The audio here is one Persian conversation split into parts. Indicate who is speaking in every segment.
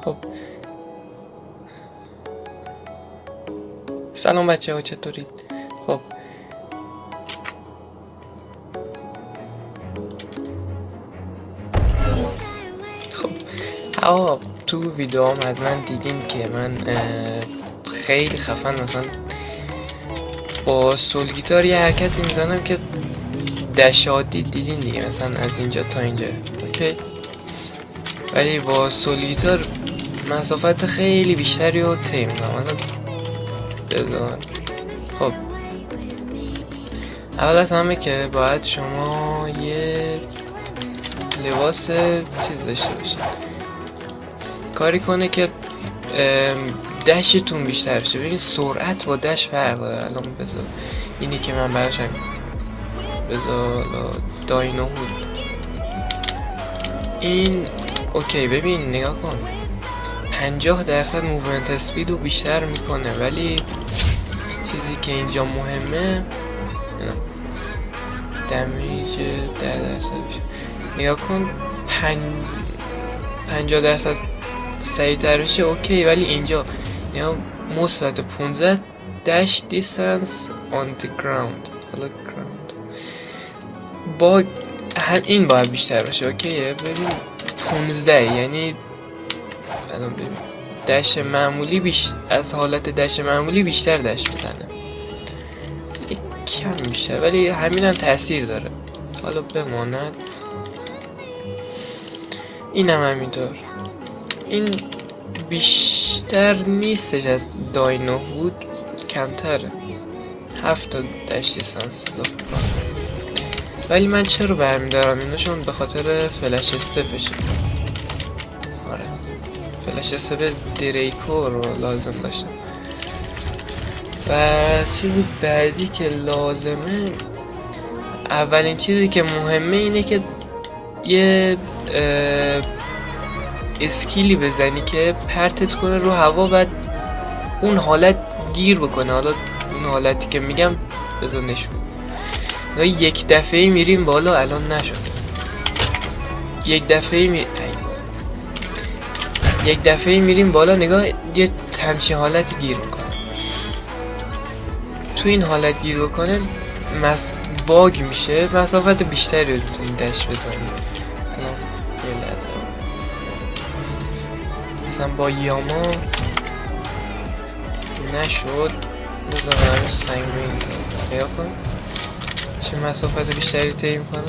Speaker 1: خب سلام بچه ها، چطورید؟ خب تو ویدیو هم حتما دیدین که من خیلی خفن مثلا با سول گیتار یه حرکتی میزنم که دشادی دیدین دیگه، مثلا از اینجا تا اینجا، اوکی. ولی با سول گیتار مسافت خیلی بیشتری رو طی میکنم. مثلا بذار خب اول از همه که باید شما یه لباس چیز داشته باشید، کاری کنه که دشتون بیشتر بشه. ببین سرعت با دش فرق داره. الان بذار اینی که من براشم بذار داینو بود این، اوکی. ببین نگاه کن 50% موومنت اسپید رو بیشتر میکنه، ولی چیزی که اینجا مهمه دمیج 10% بیشتر. نگاه کن 50% سریعتر بشه، اوکی. ولی اینجا یا مثبت 15 dash distance on the ground، حالا ground با این باید بیشتر باشه، اوکیه. ببین 15 یعنی الان ببین دش معمولی از حالت دش معمولی بیشتر دش میزنه، یک کم بیشتر، ولی همین هم تاثیر داره. حالا بماند این هم همینطور. این بیشتر نیستش از داینو بود، کمتره، 7 دش دیستانس اضافه کنم. ولی من چرا برمیدارم اینو؟ چون به خاطر فلش استپشه. آره فلش استپ دریکو رو لازم داشتم. و چیز بعدی که لازمه، اولین چیزی که مهمه اینه که یه اسکیلی بزنی که پرتت کنه رو هوا، بعد اون حالت گیر بکنه. حالا اون حالتی که میگم بذار نشون. یک دفعه میریم بالا، الان نشد. یک دفعه میریم بالا، نگاه یه همچین حالتی گیر میکنه. تو این حالت گیر بکنه باگ میشه، مسافت بیشتری رو تو این دشت بزنی. الان یه لحظه مثلا با یاما نشد، بذارم سنگین نگاه کن چه مسافت بیشتری طی میکنه.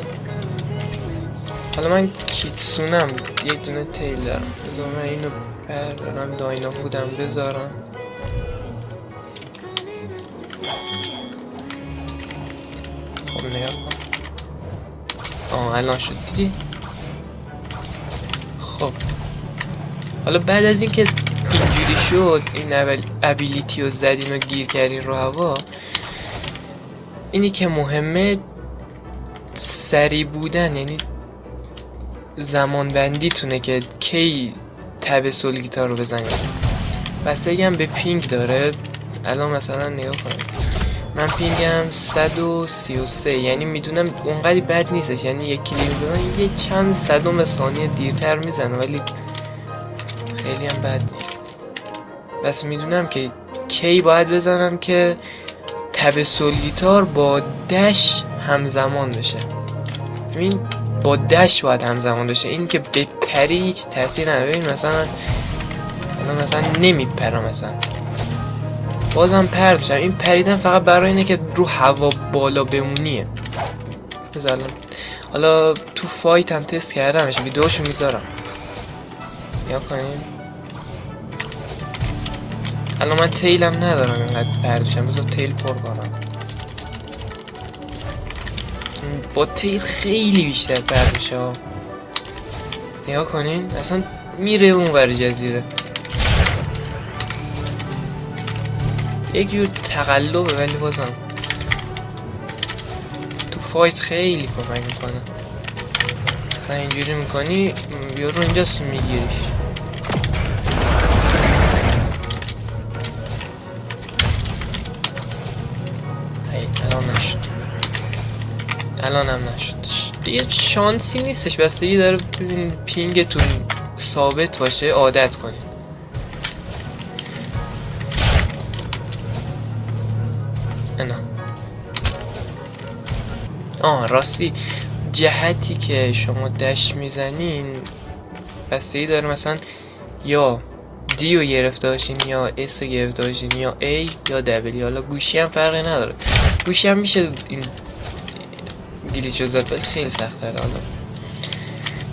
Speaker 1: حالا من کیتسونم یک دونه تیل دارم، بذار من اینو بردارم داینو بودم بذارم. خب نگاه کن، الان شد، دیدی؟ خب حالا بعد از اینکه اینجوری شد، این ابیلیتی رو زدین و گیر کردین رو هوا، اینی که مهمه سریع بودن، یعنی زمان بندی تونه که کی تب سول گیتار رو بزنید. بستگی هم به پینگ داره. الان مثلا نگاه کنید من پینگم 133، یعنی میدونم اونقدی بد نیستش، یعنی یک کلیک میدونم یه چند صدم ثانیه دیرتر میزنه، ولی خیلی هم بد نیست. بس میدونم که کی باید بزنم که تب سول گیتار با دش همزمان بشه. ببین با دش باید همزمان بشه، این که بپری هیچ تاثیر نداره. ببین مثلا الان مثلا نمیپرم، مثلا بازم پرد بشم. این پریدن فقط برای اینه که رو هوا بالا بمونیه. مثلا حالا تو فایت هم تست کردمش، ویدیوشو میذارم یا کنیم. الان من تیلم ندارم اینقدر پردشم، بذار تیل پر کنم. با تیل خیلی بیشتر پردشه ها، نگاه کنین اصلا میره اون ور جزیره. یک جور تقلبه، ولی بازم تو فایت خیلی کمک میکنه. مثلا اینجوری میکنی یارو اینجاست میگیریش. الان هم نشد دیگه، شانسی نیستش، بستگی داره ببین پینگتون ثابت باشه عادت کنید. اینا راستی جهتی که شما دش میزنین بستگی داره، مثلا یا دی رو گرفته باشین یا اس رو گرفته باشین یا A یا W. حالا گوشی هم فرقی نداره، گوشی هم میشه این گلیچ رو زد ولی خیلی سخت داره. حالا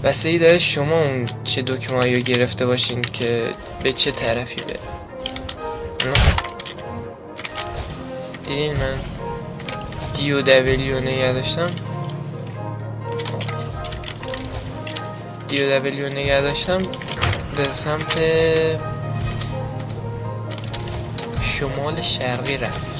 Speaker 1: بستگی داره شما اون چه دکمه‌ای رو گرفته باشین که به چه طرفی بره. دیدین من دی و دبلیو نگه داشتم، دی و دبلیو نگه داشتم به سمت شمال شرقی رفت.